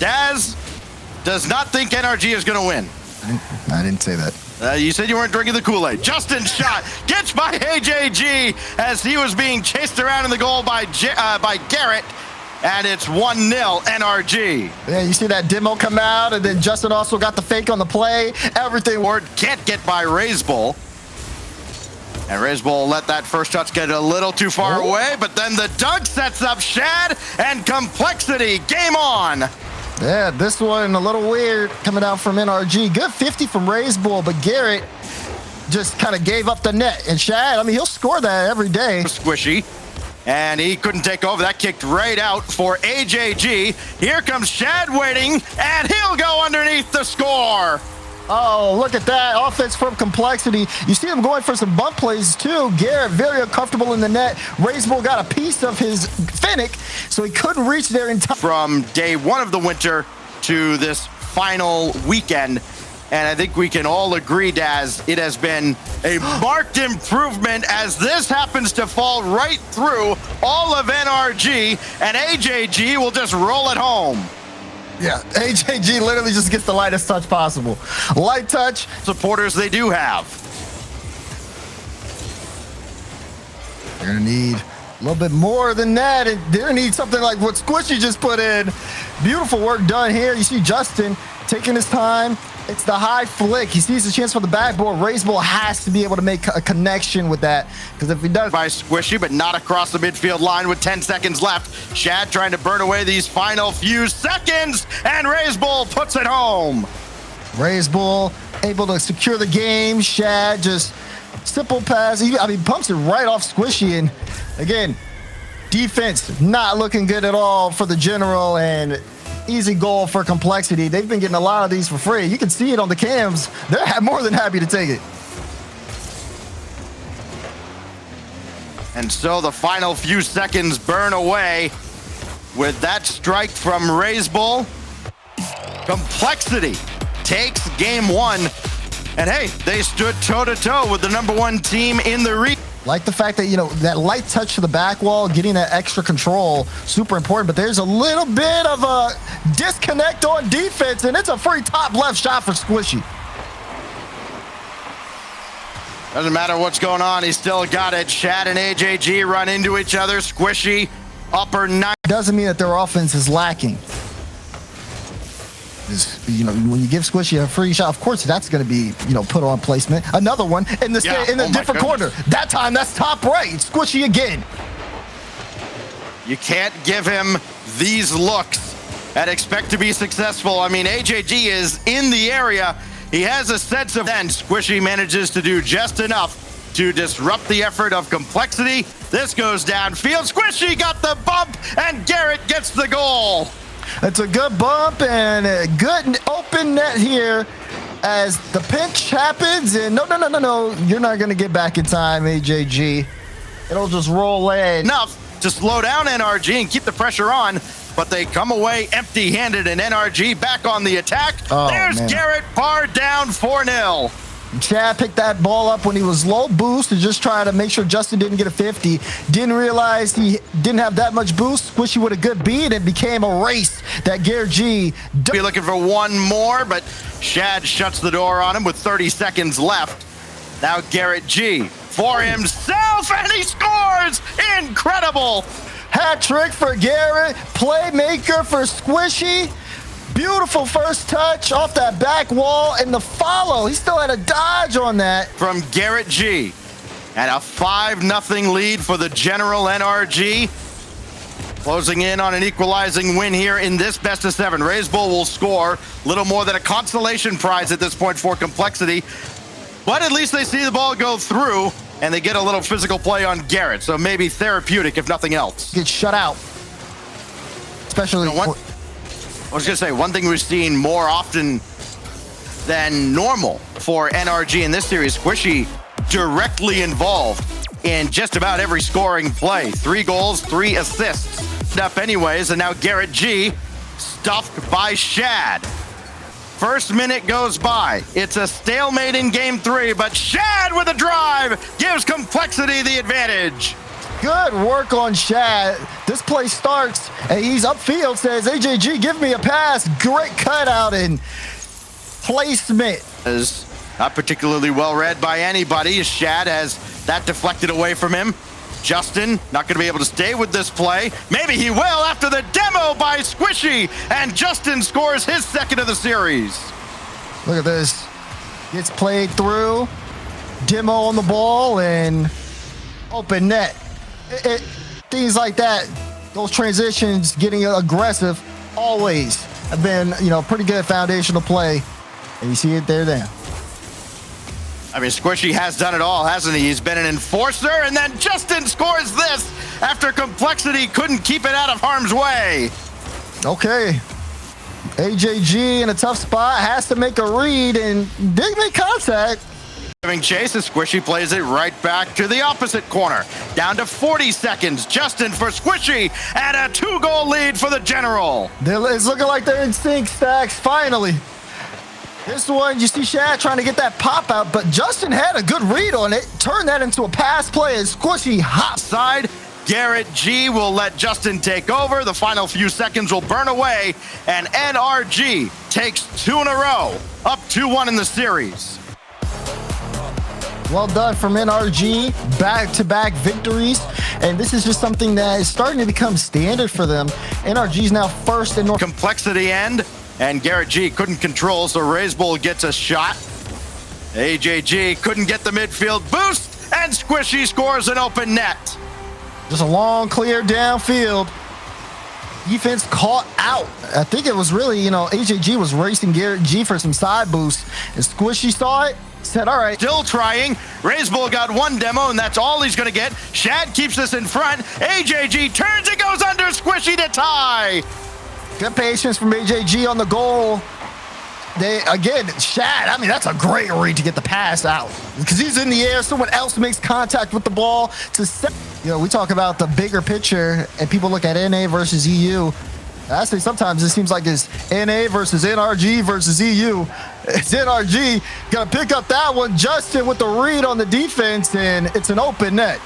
Daz does not think NRG is going to win. I didn't say that. You said you weren't drinking the Kool-Aid. Justin's shot gets by AJG as he was being chased around in the goal by Garrett, and it's 1-0 NRG. Yeah, you see that demo come out, and then Justin also got the fake on the play. Everything Ward can't get by Razebull. And Razebull let that first touch get a little too far away, but then the dunk sets up Shad and Complexity. Game on. Yeah, this one a little weird coming out from NRG. Good 50 from Razebull, but Garrett just kind of gave up the net. And Shad, I mean, he'll score that every day. Squishy. And he couldn't take over. That kicked right out for AJG. Here comes Shad waiting, and he'll go underneath the score. Oh, look at that. Offense from Complexity. You see him going for some bump plays, too. Garrett very uncomfortable in the net. Razebull got a piece of his Finnick, so he couldn't reach there in time. From day one of the winter to this final weekend, and I think we can all agree, Daz, it has been a marked improvement as this happens to fall right through all of NRG, and AJG will just roll it home. Yeah, AJG literally just gets the lightest touch possible. Light touch. Supporters they do have. They're going to need a little bit more than that. And they're going to need something like what Squishy just put in. Beautiful work done here. You see Justin taking his time. It's the high flick. He sees the chance for the backboard. Razebull has to be able to make a connection with that, because if he does... By Squishy, but not across the midfield line with 10 seconds left. Shad trying to burn away these final few seconds, and Razebull puts it home. Razebull able to secure the game. Shad just simple pass. I mean, pumps it right off Squishy, and again, defense not looking good at all for the general, and easy goal for Complexity. They've been getting a lot of these for free. You can see it on the cams. They're more than happy to take it. And so the final few seconds burn away with that strike from Razebull. Complexity takes game one. And hey, they stood toe-to-toe with the #1 team in the region. Like the fact that, you know, that light touch to the back wall, getting that extra control, super important. But there's a little bit of a disconnect on defense, and it's a free top left shot for Squishy. Doesn't matter what's going on, he's still got it. Shad and AJG run into each other. Squishy, upper 9. Doesn't mean that their offense is lacking. You know, when you give Squishy a free shot, of course that's going to be, you know, put on placement. Another one in the different corner. That time that's top right. Squishy again. You can't give him these looks and expect to be successful. I mean, AJG is in the area. He has a sense of then. Squishy manages to do just enough to disrupt the effort of Complexity. This goes downfield. Squishy got the bump, and Garrett gets the goal. It's a good bump and a good open net here as the pinch happens. And no, you're not going to get back in time, AJG. It'll just roll in. Enough to slow down NRG and keep the pressure on, but they come away empty-handed, and NRG back on the attack. Oh, there's man. Garrett Parr down 4-0. Chad picked that ball up when he was low boost to just try to make sure Justin didn't get a 50. Didn't realize he didn't have that much boost. Squishy with a good beat, and became a race that Garrett G. Be looking for one more, but Shad shuts the door on him with 30 seconds left. Now Garrett G for himself, and he scores! Incredible! Hat trick for Garrett, playmaker for Squishy. Beautiful first touch off that back wall, and the follow. He still had a dodge on that. From Garrett G. And a 5-0 lead for the General NRG. Closing in on an equalizing win here in this best-of-7. Razebull will score little more than a consolation prize at this point for Complexity. But at least they see the ball go through, and they get a little physical play on Garrett. So maybe therapeutic, if nothing else. Get shut out. Especially... I was going to say, one thing we've seen more often than normal for NRG in this series, Squishy directly involved in just about every scoring play. 3 goals, 3 assists. Up anyways, and now Garrett G stuffed by Shad. First minute goes by. It's a stalemate in game 3, but Shad with a drive gives Complexity the advantage. Good work on Shad. This play starts, and he's upfield, says, AJG, give me a pass. Great cutout and placement. Is not particularly well read by anybody. Shad has that deflected away from him. Justin not going to be able to stay with this play. Maybe he will after the demo by Squishy, and Justin scores his second of the series. Look at this. Gets played through. Demo on the ball and open net. Things like that, those transitions, getting aggressive, always have been, pretty good foundational play. And you see it there then. I mean, Squishy has done it all, hasn't he? He's been an enforcer, and then Justin scores this after Complexity couldn't keep it out of harm's way. Okay. AJG in a tough spot, has to make a read, and did make contact. Giving chase as Squishy plays it right back to the opposite corner. Down to 40 seconds. Justin for Squishy, and a 2-goal lead for the General. It's looking like they're in sync, Stacks, finally. This one, you see Shad trying to get that pop out, but Justin had a good read on it. Turned that into a pass play as Squishy hops. Side, Garrett G will let Justin take over. The final few seconds will burn away, and NRG takes 2 in a row, up 2-1 in the series. Well done from NRG, back-to-back victories, and this is just something that is starting to become standard for them. NRG's now first in North. Complexity end, and Garrett G couldn't control, so Razebull gets a shot. AJG couldn't get the midfield boost, and Squishy scores an open net. Just a long clear downfield. Defense caught out. I think it was really, AJG was racing Garrett G for some side boost, and Squishy saw it. Said, all right. Still trying. Razebull got one demo, and that's all he's going to get. Shad keeps this in front. AJG turns and goes under. Squishy to tie. Good patience from AJG on the goal. Shad, that's a great read to get the pass out. Because he's in the air, someone else makes contact with the ball. We talk about the bigger picture, and people look at NA versus EU. Actually, sometimes it seems like it's NA versus NRG versus EU. It's NRG gonna pick up that one. Justin with the read on the defense, and it's an open net.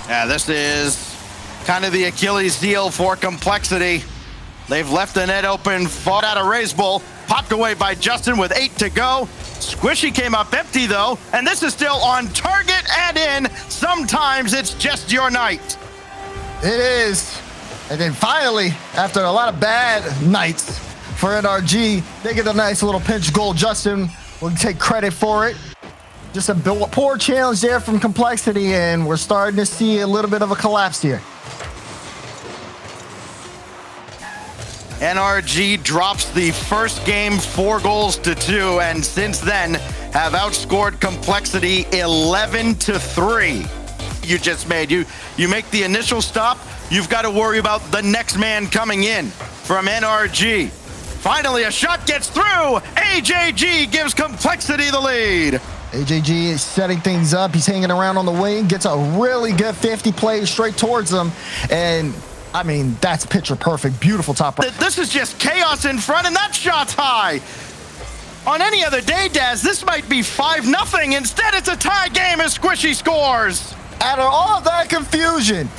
Yeah, this is kind of the Achilles heel for Complexity. They've left the net open, fought out of Razebull, popped away by Justin with 8 to go. Squishy came up empty though, and this is still on target and in. Sometimes it's just your night. It is. And then finally, after a lot of bad nights for NRG, they get a nice little pinch goal. Justin will take credit for it. Just a poor challenge there from Complexity, and we're starting to see a little bit of a collapse here. NRG drops the first game 4-2, and since then have outscored Complexity 11-3. You just made. You make the initial stop, you've got to worry about the next man coming in from NRG. Finally, a shot gets through. AJG gives Complexity the lead. AJG is setting things up. He's hanging around on the wing, gets a really good 50 play straight towards him, and that's picture perfect. Beautiful top right. This is just chaos in front, and that shot's high. On any other day, Daz, this might be 5-0. Instead, it's a tie game as Squishy scores. Out of all of that confusion,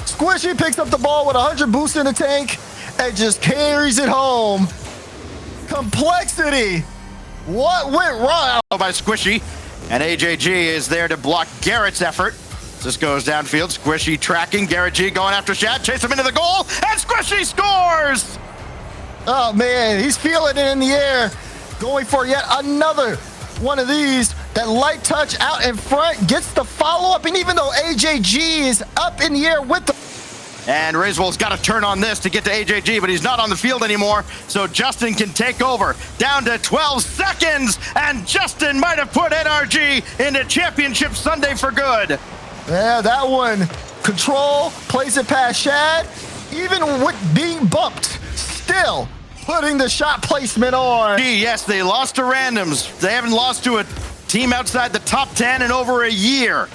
Squishy picks up the ball with 100 boost in the tank and just carries it home. Complexity. What went wrong? By Squishy, and AJG is there to block Garrett's effort. This goes downfield. Squishy tracking. Garrett G going after Shad. Chase him into the goal, and Squishy scores! Oh, man. He's feeling it in the air. Going for yet another one of these. That light touch out in front gets the follow-up, and even though AJG is up in the air with the... And Razebull's got to turn on this to get to AJG, but he's not on the field anymore, so Justin can take over. Down to 12 seconds, and Justin might have put NRG into Championship Sunday for good. Yeah, that one. Control, plays it past Shad, even with being bumped, still putting the shot placement on. Yes, they lost to randoms. They haven't lost to a team outside the top 10 in over a year.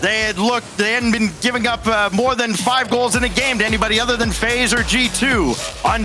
They hadn't been giving up more than 5 goals in a game to anybody other than FaZe or G2.